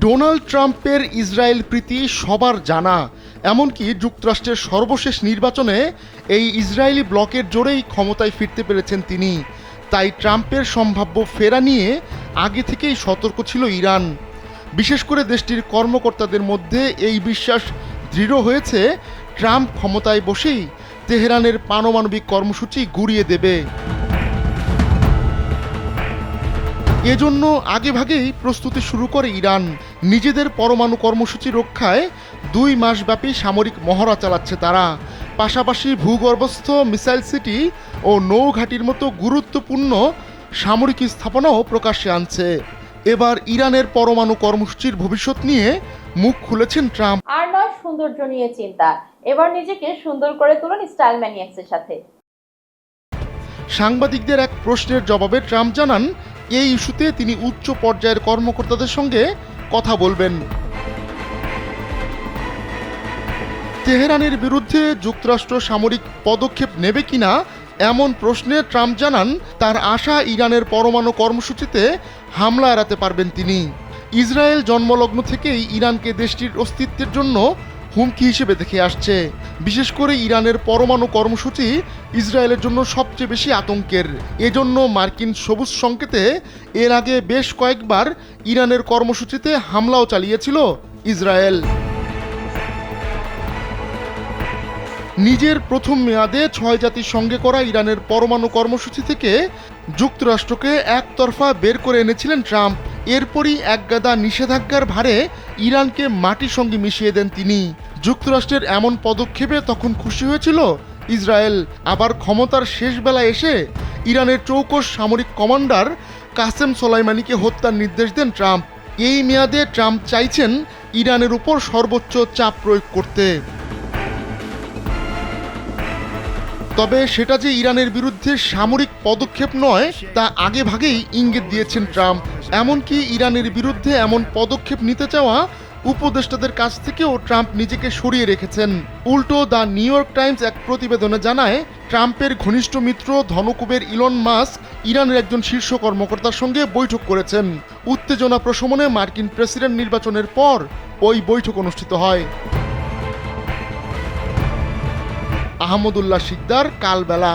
Donald ট্রাম্পের Israel প্রীতি সবার জানা, এমনকি যুক্তরাষ্ট্রের সর্বশেষ নির্বাচনে এই ইসরায়েলি ব্লকের জোরেই ক্ষমতায় ফিরতে পেরেছেন তিনি। তাই ট্রাম্পের সম্ভাব্য ফেরা নিয়ে আগে থেকেই সতর্ক ছিল ইরান। বিশেষ করে দেশটির কর্মকর্তাদের মধ্যে এই বিশ্বাস দৃঢ় হয়েছে, ট্রাম্প ক্ষমতায় বসেই তেহরানের পারমাণবিক কর্মসূচি গুঁড়িয়ে দেবে। এজন্য আগেভাগেই প্রস্তুতি শুরু করে ইরান। নিজেদের পরমাণু কর্মসূচি রক্ষায় 2 মাসব্যাপী সামরিক মহড়া চালাচ্ছে তারা। পাশাপাশি ভূগর্ভস্থ মিসাইল সিটি ও নৌঘাটির মতো গুরুত্বপূর্ণ সামরিক স্থাপনাও প্রকাশ্যে আনছে। এবার ইরানের পরমাণু কর্মসূচির ভবিষ্যৎ নিয়ে মুখ খুলেছেন ট্রাম্প। আর নয় সৌন্দর্য নিয়ে চিন্তা, এবার নিজেকে সুন্দর করে তুলুন স্টাইল ম্যানিয়াক্সের সাথে। সাংবাদিকদের এক প্রশ্নের জবাবে ট্রাম্প জানান, এই ইস্যুতে তিনি উচ্চ পর্যায়ের কর্মকর্তাদের সঙ্গে কথা বলবেন। তেহরানের বিরুদ্ধে যুক্তরাষ্ট্র সামরিক পদক্ষেপ নেবে কিনা এমন প্রশ্নে ট্রাম্প জানান, তার আশা ইরানের পরমাণু কর্মসূচিতে হামলা এড়াতে পারবেন তিনি। ইসরায়েল জন্মলগ্ন থেকেই ইরানকে দেশটির অস্তিত্বের জন্য হুমকি হিসেবে দেখে আসছে। বিশেষ করে ইরানের পরমাণু কর্মসূচি ইসরায়েলের জন্য সবচেয়ে বেশি আতঙ্কের। এজন্য মার্কিন সবুজ সংকেতে এর আগে বেশ কয়েকবার ইরানের কর্মসূচিতে হামলাও চালিয়েছিল ইসরায়েল। নিজের প্রথম মেয়াদে 6 জাতির সঙ্গে করা ইরানের পরমাণু কর্মসূচি থেকে যুক্তরাষ্ট্রকে একতরফা বের করে এনেছিলেন ট্রাম্প। এরপরই একগাদা নিষেধাজ্ঞার ভারে ইরানকে মাটির সঙ্গে মিশিয়ে দেন তিনি। যুক্তরাষ্ট্রের এমন পদক্ষেপে তখন খুশি হয়েছিল ইসরায়েল। আবার ক্ষমতার শেষ বেলায় এসে ইরানের চৌকস সামরিক কমান্ডার কাসেম সোলাইমানিকে হত্যার নির্দেশ দেন ট্রাম্প। এই মেয়াদে ট্রাম্প চাইছেন ইরানের উপর সর্বোচ্চ চাপ প্রয়োগ করতে। তবে সেটা যে ইরানের বিরুদ্ধে সামরিক পদক্ষেপ নয়, তা আগেভাগেই ইঙ্গিত দিয়েছেন ট্রাম্প। এমনকি ইরানের বিরুদ্ধে এমন পদক্ষেপ নিতে চাওয়া উপদেষ্টাদের কাছ থেকেও ট্রাম্প নিজেকে সরিয়ে রেখেছেন। উল্টো দ্য নিউ ইয়র্ক টাইমস এক প্রতিবেদনে জানায়, ট্রাম্পের ঘনিষ্ঠ মিত্র ধনকুবের ইলন মাস্ক ইরানের একজন শীর্ষ কর্মকর্তার সঙ্গে বৈঠক করেছেন। উত্তেজনা প্রশমনে মার্কিন প্রেসিডেন্ট নির্বাচনের পর ওই বৈঠক অনুষ্ঠিত হয়। আহমদুল্লাহ শিকদার, কালবেলা।